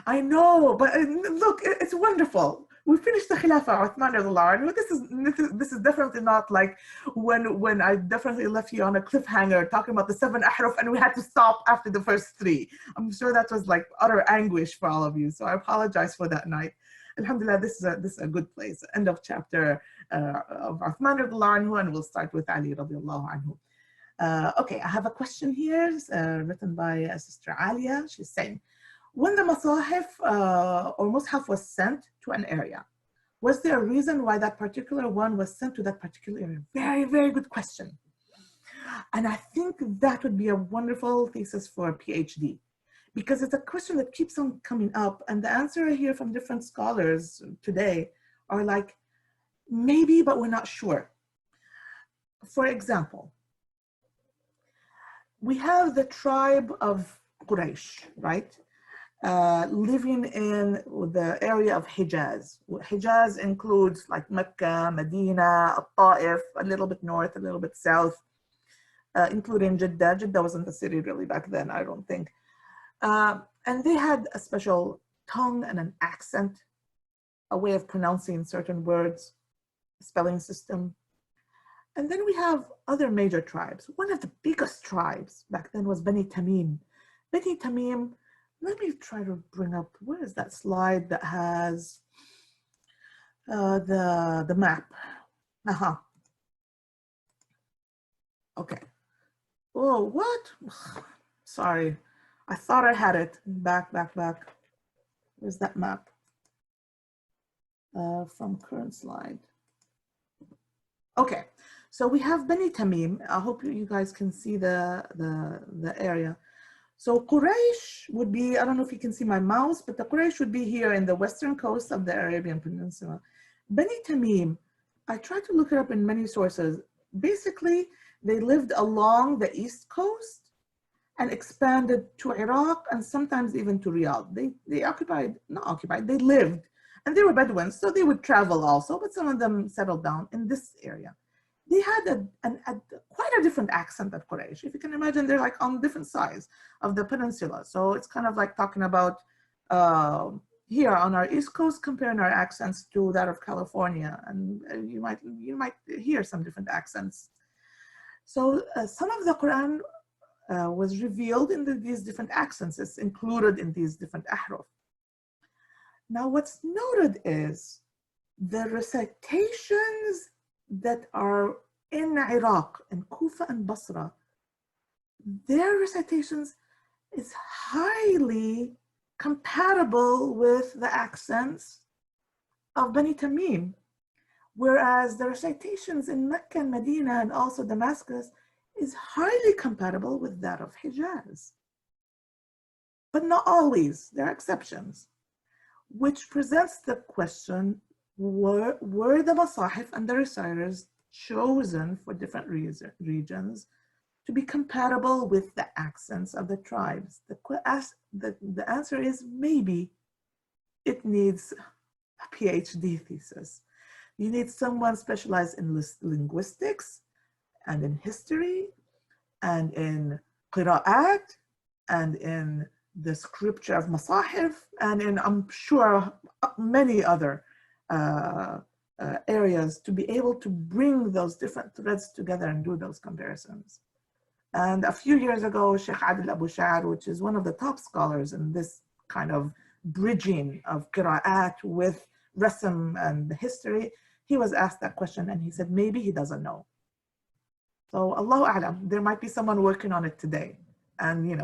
I know, but look, it's wonderful. We finished the khilafah, Uthman radiallahu anhu. This is definitely not like when I definitely left you on a cliffhanger talking about the 7 ahruf and we had to stop after the first 3. I'm sure that was like utter anguish for all of you. So I apologize for that night. Alhamdulillah, this is a good place. End of chapter of Uthman radiallahu anhu, and we'll start with Ali radiallahu anhu. Okay, I have a question here written by Sister Alia. She's saying, when the Masahif or Mushaf was sent to an area, was there a reason why that particular one was sent to that particular area? Very, very good question. And I think that would be a wonderful thesis for a PhD, because it's a question that keeps on coming up. And the answer I hear from different scholars today are like, maybe, but we're not sure. For example, we have the tribe of Quraysh, right? Living in the area of Hijaz. Hijaz includes like Mecca, Medina, Al-Ta'if, a little bit north, a little bit south, including Jeddah. Jeddah wasn't the city really back then, I don't think. And they had a special tongue and an accent, a way of pronouncing certain words, spelling system. And then we have other major tribes. One of the biggest tribes back then was Bani Tamim. Bani Tamim, let me try to bring up, where is that slide that has the map? Okay. Oh, what? Sorry. I thought I had it. Back. Where's that map? From current slide. Okay. So we have Bani Tamim. I hope you guys can see the area. So Quraysh would be, I don't know if you can see my mouse, but the Quraysh would be here in the western coast of the Arabian Peninsula. Bani Tamim, I tried to look it up in many sources. Basically, they lived along the east coast and expanded to Iraq and sometimes even to Riyadh. They lived, and they were Bedouins, so they would travel also, but some of them settled down in this area. They had quite a different accent than Quraysh. If you can imagine, they're like on different sides of the peninsula. So it's kind of like talking about here on our East Coast, comparing our accents to that of California. And you might hear some different accents. So some of the Quran was revealed in these different accents. It's included in these different ahruf. Now what's noted is the recitations that are in Iraq, in Kufa and Basra, their recitations is highly compatible with the accents of Bani Tamim, whereas the recitations in Mecca and Medina and also Damascus is highly compatible with that of Hijaz. But not always, there are exceptions, which presents the question, were the Masahif and the reciters chosen for different regions to be compatible with the accents of the tribes? The answer is maybe. It needs a PhD thesis. You need someone specialized in linguistics and in history and in qira'at and in the scripture of Masahif and in, I'm sure, many other areas to be able to bring those different threads together and do those comparisons. And a few years ago, Sheikh Adil Abu Sha'ar, which is one of the top scholars in this kind of bridging of qira'at with rasm and history, he was asked that question and he said maybe he doesn't know. So Allahu A'lam, there might be someone working on it today. And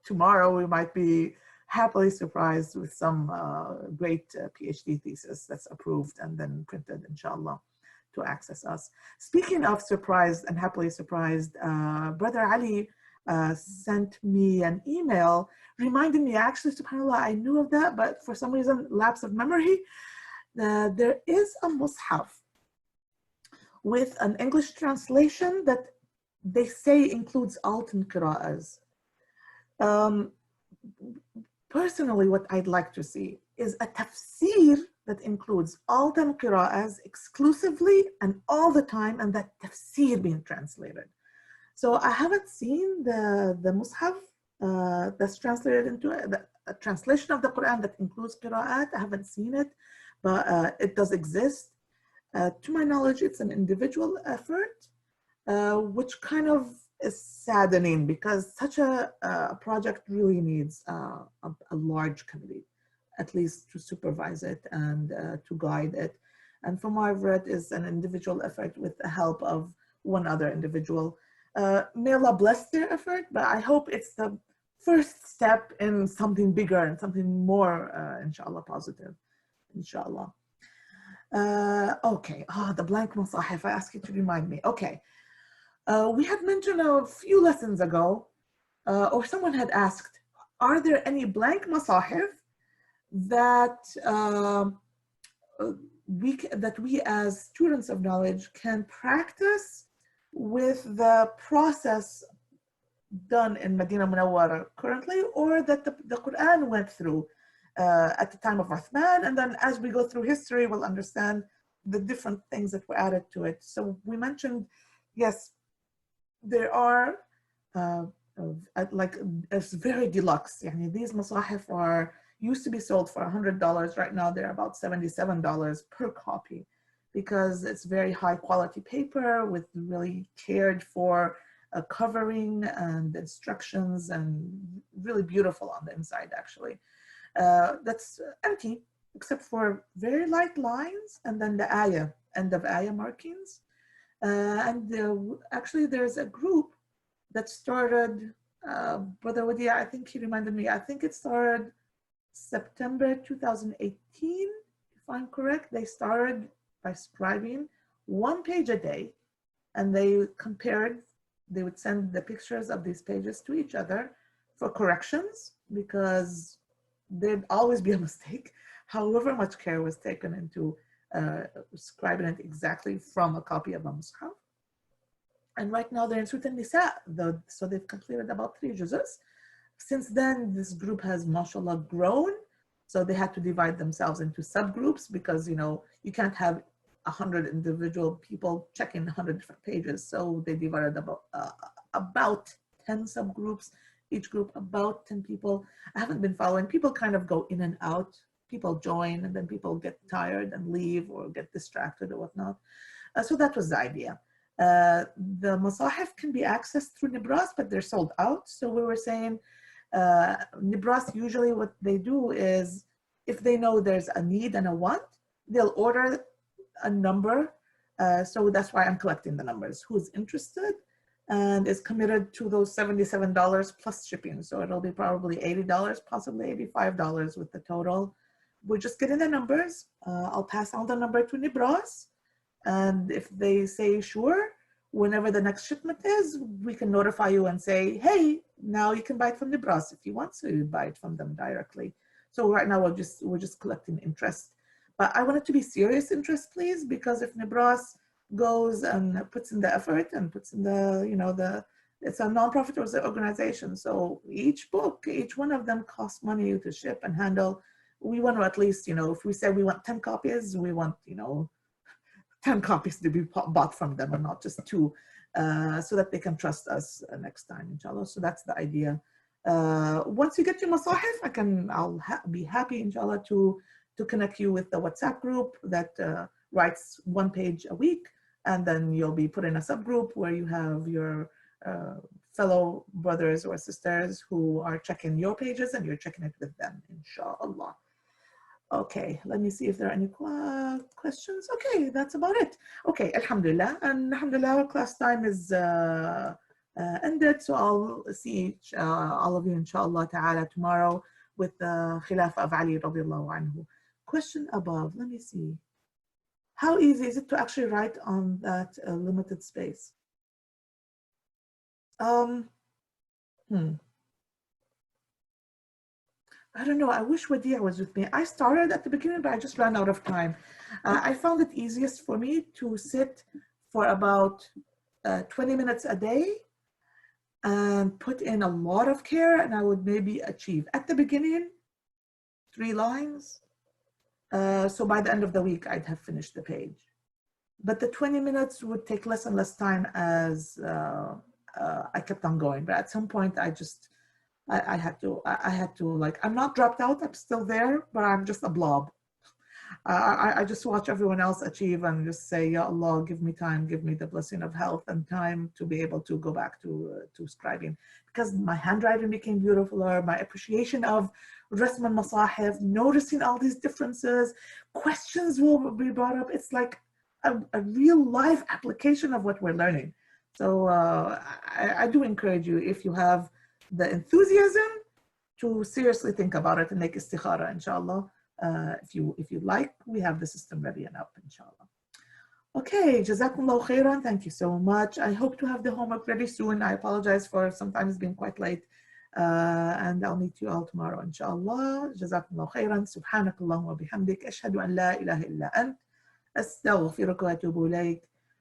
tomorrow we might be happily surprised with some great PhD thesis that's approved and then printed, inshallah, to access us. Speaking of surprised and happily surprised, Brother Ali sent me an email reminding me, actually, subhanAllah, I knew of that, but for some reason, lapse of memory, there is a Mushaf with an English translation that they say includes alternate qira'as. Personally, what I'd like to see is a tafsir that includes alternate qira'as exclusively and all the time, and that tafsir being translated. So I haven't seen the Mushaf that's translated into a translation of the Quran that includes qira'at. I haven't seen it, but it does exist. To my knowledge, it's an individual effort, which kind of is saddening because such a project really needs a large committee, at least to supervise it and to guide it. And from what I've read, is an individual effort with the help of one other individual. May Allah bless their effort, but I hope it's the first step in something bigger and something more, inshallah, positive, inshallah. Okay, the blank musahif, I ask you to remind me. Okay, we had mentioned a few lessons ago, or someone had asked, are there any blank musahif that we as students of knowledge can practice with the process done in Medina Munawwara currently, or that the Quran went through at the time of Othman, and then as we go through history, we'll understand the different things that were added to it. So we mentioned, yes, there are like it's very deluxe. These masahif used to be sold for $100. Right now they're about $77 per copy, because it's very high quality paper with really cared for covering and instructions, and really beautiful on the inside actually. That's empty except for very light lines and then the ayah, end of ayah markings. Actually there's a group that started, Brother Wadia, I think he reminded me, I think it started September 2018, if I'm correct. They started by scribing one page a day, and they compared, they would send the pictures of these pages to each other for corrections, because there'd always be a mistake, however much care was taken into scribing it exactly from a copy of a Mushaf. And right now they're in Surah An-Nisa, so they've completed about 3 juz'as. Since then, this group has, mashallah, grown. So they had to divide themselves into subgroups, because you can't have 100 individual people checking 100 different pages. So they divided about 10 subgroups, each group about 10 people. I haven't been following. People kind of go in and out. People join, and then people get tired and leave or get distracted or whatnot. So that was the idea. The masahif can be accessed through Nibras, but they're sold out. So we were saying, Nibras, usually what they do is, if they know there's a need and a want, they'll order a number. So that's why I'm collecting the numbers. Who's interested and is committed to those $77 plus shipping. So it'll be probably $80, possibly $85 with the total. We're just getting the numbers. I'll pass on the number to Nibras. And if they say sure, whenever the next shipment is, we can notify you and say, hey, now you can buy it from Nibras if you want to buy it from them directly. So right now we're just collecting interest. But I want it to be serious interest, please, because if Nibras goes and puts in the effort and puts in the, it's a nonprofit organization. So each book, each one of them costs money to ship and handle. We want to at least, if we say we want 10 copies, we want, 10 copies to be bought from them and not just 2, so that they can trust us next time, inshallah. So that's the idea. Once you get your masahif, I'll be happy, inshallah, to connect you with the WhatsApp group that writes 1 page a week, and then you'll be put in a subgroup where you have your fellow brothers or sisters who are checking your pages, and you're checking it with them, inshallah. Okay, let me see if there are any questions. Okay, that's about it. Okay, alhamdulillah. And alhamdulillah, class time is ended. So I'll see all of you, inshallah ta'ala, tomorrow with the khilafah of Ali radiallahu anhu. Question above, let me see. How easy is it to actually write on that limited space? I don't know. I wish Wadia was with me. I started at the beginning, but I just ran out of time. I found it easiest for me to sit for about 20 minutes a day and put in a lot of care, and I would maybe achieve at the beginning 3 lines. So by the end of the week, I'd have finished the page. But the 20 minutes would take less and less time as I kept on going. But at some point, I had to like, I'm not dropped out, I'm still there, but I'm just a blob. I just watch everyone else achieve and just say, Ya Allah, give me time, give me the blessing of health and time to be able to go back to scribing. Because my handwriting became beautifuler, my appreciation of rasm al-masahif, noticing all these differences, questions will be brought up. It's like a real life application of what we're learning. So I do encourage you, if you have the enthusiasm, to seriously think about it and make istikhara, inshallah. If you like, we have the system ready and up, inshallah. Okay, Jazakumullah khairan. Thank you so much. I hope to have the homework ready soon. I apologize for sometimes being quite late. And I'll meet you all tomorrow, inshallah. Jazakumullah khairan. Subhanakallah wa bihamdik. Ashhadu an la ilaha illa ant. Astaghfiruka wa atubu ilayk.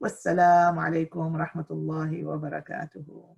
Wassalamu alaikum wa rahmatullahi wa barakatuhu.